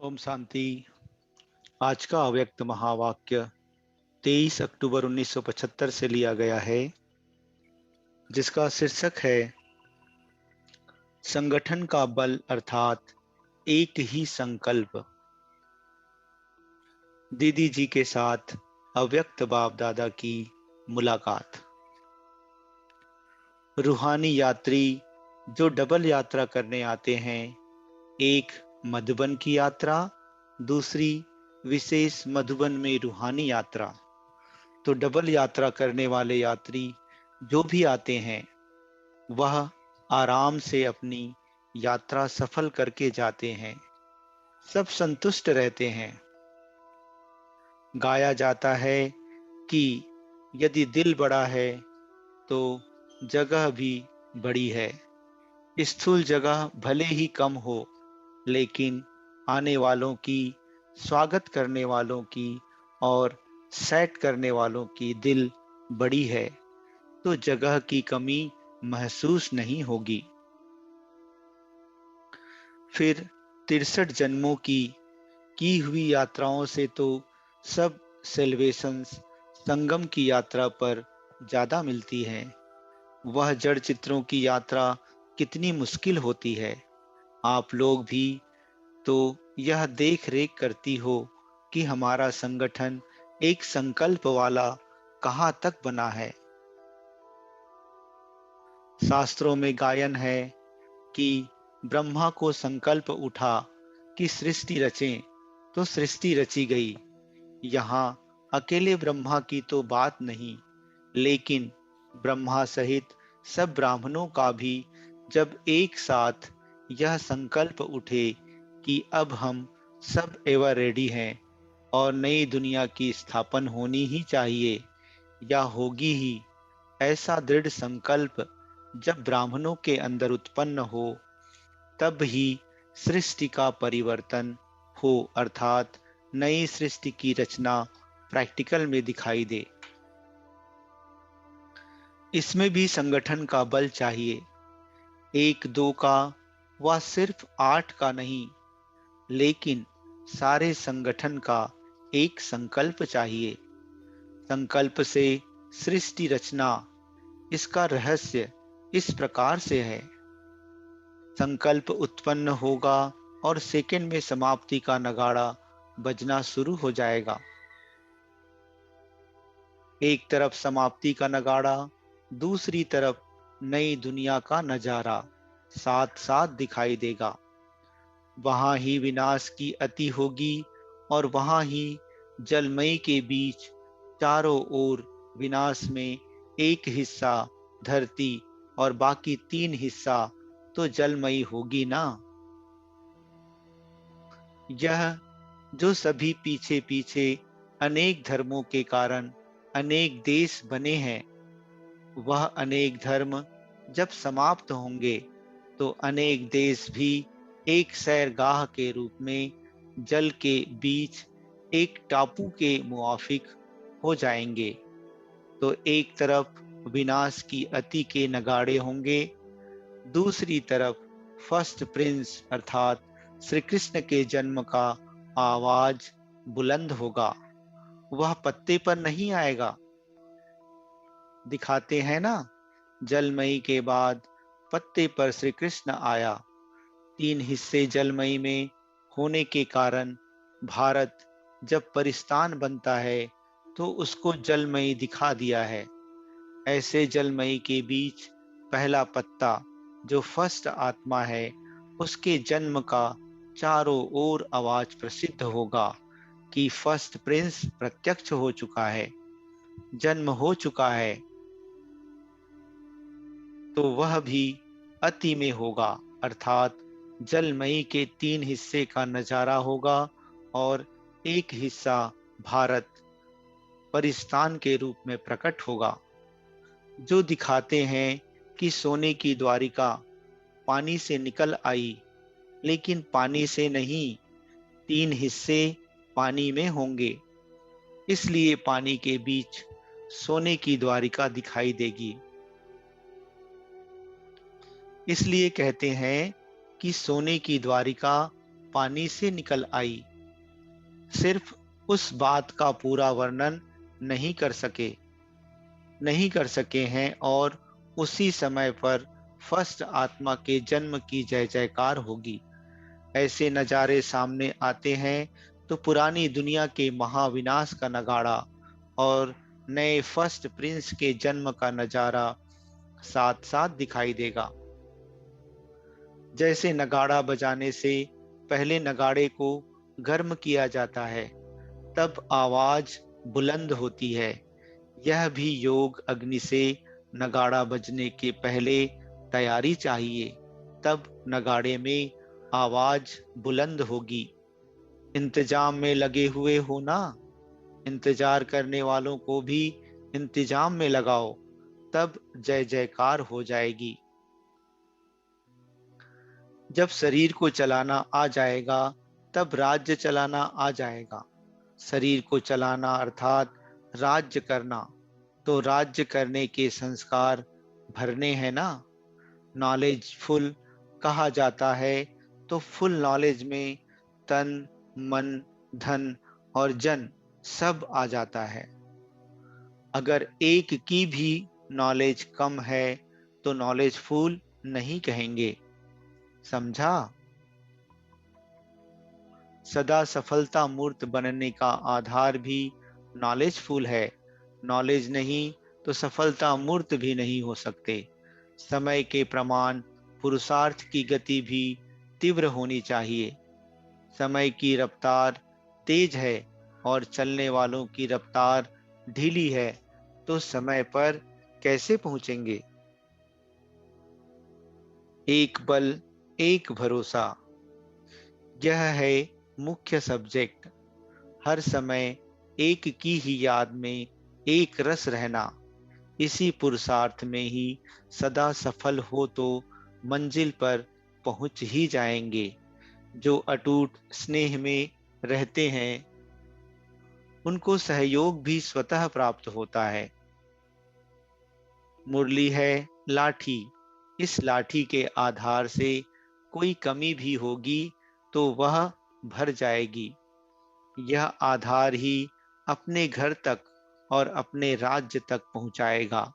ओम शांति। आज का अव्यक्त महावाक्य 23 अक्टूबर 1975 से लिया गया है, जिसका शीर्षक है संगठन का बल अर्थात एक ही संकल्प। दीदी जी के साथ अव्यक्त बाप दादा की मुलाकात। रूहानी यात्री जो डबल यात्रा करने आते हैं, एक मधुबन की यात्रा, दूसरी विशेष मधुबन में रूहानी यात्रा। तो डबल यात्रा करने वाले यात्री जो भी आते हैं, वह आराम से अपनी यात्रा सफल करके जाते हैं। सब संतुष्ट रहते हैं। गाया जाता है कि यदि दिल बड़ा है तो जगह भी बड़ी है। स्थूल जगह भले ही कम हो, लेकिन आने वालों की, स्वागत करने वालों की और सेट करने वालों की दिल बड़ी है, तो जगह की कमी महसूस नहीं होगी। फिर 63 जन्मों की हुई यात्राओं से तो सब सेल्वेशंस संगम की यात्रा पर ज्यादा मिलती है। वह जड़ चित्रों की यात्रा कितनी मुश्किल होती है। आप लोग भी तो यह देख रेख करती हो कि हमारा संगठन एक संकल्प वाला कहाँ तक बना है। शास्त्रों में गायन है कि ब्रह्मा को संकल्प उठा कि सृष्टि रचें, तो सृष्टि रची गई। यहाँ अकेले ब्रह्मा की तो बात नहीं, लेकिन ब्रह्मा सहित सब ब्राह्मणों का भी जब एक साथ यह संकल्प उठे कि अब हम सब एवर रेडी हैं और नई दुनिया की स्थापना होनी ही चाहिए या होगी ही, ऐसा दृढ़ संकल्प जब ब्राह्मणों के अंदर उत्पन्न हो, तब ही सृष्टि का परिवर्तन हो, अर्थात नई सृष्टि की रचना प्रैक्टिकल में दिखाई दे। इसमें भी संगठन का बल चाहिए। एक दो का व सिर्फ 8 का नहीं, लेकिन सारे संगठन का एक संकल्प चाहिए। संकल्प से सृष्टि रचना, इसका रहस्य इस प्रकार से है। संकल्प उत्पन्न होगा और सेकंड में समाप्ति का नगाड़ा बजना शुरू हो जाएगा। एक तरफ समाप्ति का नगाड़ा, दूसरी तरफ नई दुनिया का नजारा साथ साथ दिखाई देगा। वहां ही विनाश की अति होगी और वहां ही जलमयी के बीच चारों ओर विनाश में एक हिस्सा धरती और बाकी 3 हिस्सा तो जलमयी होगी ना। यह जो सभी पीछे पीछे अनेक धर्मों के कारण अनेक देश बने हैं, वह अनेक धर्म जब समाप्त होंगे तो अनेक देश भी एक सैरगाह के रूप में जल के बीच एक टापू के मुआफिक हो जाएंगे। तो एक तरफ विनाश की अति के नगाड़े होंगे, दूसरी तरफ फर्स्ट प्रिंस अर्थात श्री कृष्ण के जन्म का आवाज बुलंद होगा। वह पत्ते पर नहीं आएगा। दिखाते हैं ना, जलमयी के बाद पत्ते पर श्री कृष्ण आया। 3 हिस्से जलमयी में होने के कारण भारत जब परिस्तान बनता है तो उसको जलमयी दिखा दिया है। ऐसे जलमयी के बीच पहला पत्ता जो फर्स्ट आत्मा है, उसके जन्म का चारों ओर आवाज प्रसिद्ध होगा कि फर्स्ट प्रिंस प्रत्यक्ष हो चुका है, जन्म हो चुका है। तो वह भी अति में होगा, अर्थात जलमयी के 3 हिस्से का नजारा होगा और एक हिस्सा भारत परिस्तान के रूप में प्रकट होगा। जो दिखाते हैं कि सोने की द्वारिका पानी से निकल आई, लेकिन पानी से नहीं, 3 हिस्से पानी में होंगे, इसलिए पानी के बीच सोने की द्वारिका दिखाई देगी। इसलिए कहते हैं कि सोने की द्वारिका पानी से निकल आई। सिर्फ उस बात का पूरा वर्णन नहीं कर सके हैं, और उसी समय पर फर्स्ट आत्मा के जन्म की जय जयकार होगी। ऐसे नजारे सामने आते हैं तो पुरानी दुनिया के महाविनाश का नगाड़ा और नए फर्स्ट प्रिंस के जन्म का नजारा साथ साथ दिखाई देगा। जैसे नगाड़ा बजाने से पहले नगाड़े को गर्म किया जाता है, तब आवाज बुलंद होती है। यह भी योग अग्नि से नगाड़ा बजने के पहले तैयारी चाहिए, तब नगाड़े में आवाज बुलंद होगी। इंतजाम में लगे हुए हो ना? इंतजार करने वालों को भी इंतजाम में लगाओ, तब जय जयकार हो जाएगी। जब शरीर को चलाना आ जाएगा, तब राज्य चलाना आ जाएगा। शरीर को चलाना अर्थात राज्य करना, तो राज्य करने के संस्कार भरने हैं ना। नॉलेज फुल कहा जाता है, तो फुल नॉलेज में तन, मन, धन और जन सब आ जाता है। अगर एक की भी नॉलेज कम है तो नॉलेज फुल नहीं कहेंगे। समझा? सदा सफलता मूर्त बनने का आधार भी नॉलेजफुल है। नॉलेज नहीं तो सफलता मूर्त भी नहीं हो सकते। समय के प्रमाण पुरुषार्थ की गति भी तीव्र होनी चाहिए। समय की रफ्तार तेज है और चलने वालों की रफ्तार ढीली है, तो समय पर कैसे पहुंचेंगे? एक बल, एक भरोसा, यह है मुख्य सब्जेक्ट। हर समय एक की ही याद में एक रस रहना, इसी पुरुषार्थ में ही सदा सफल हो तो मंजिल पर पहुंच ही जाएंगे। जो अटूट स्नेह में रहते हैं उनको सहयोग भी स्वतः प्राप्त होता है। मुरली है लाठी, इस लाठी के आधार से कोई कमी भी होगी तो वह भर जाएगी। यह आधार ही अपने घर तक और अपने राज्य तक पहुंचाएगा,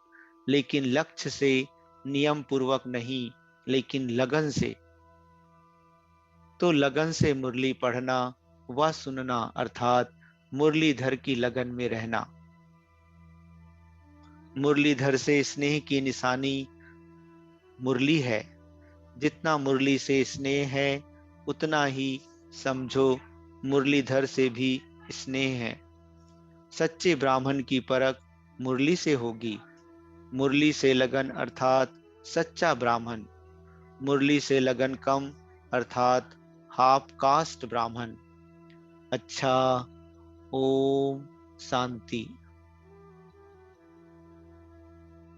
लेकिन लक्ष्य से, नियम पूर्वक नहीं, लेकिन लगन से। तो लगन से मुरली पढ़ना व सुनना अर्थात मुरलीधर की लगन में रहना। मुरलीधर से स्नेह की निशानी मुरली है। जितना मुरली से स्नेह है उतना ही समझो मुरलीधर से भी स्नेह है। सच्चे ब्राह्मण की परख मुरली से होगी। मुरली से लगन अर्थात सच्चा ब्राह्मण। मुरली से लगन कम अर्थात हाफ कास्ट ब्राह्मण। अच्छा, ओम शांति।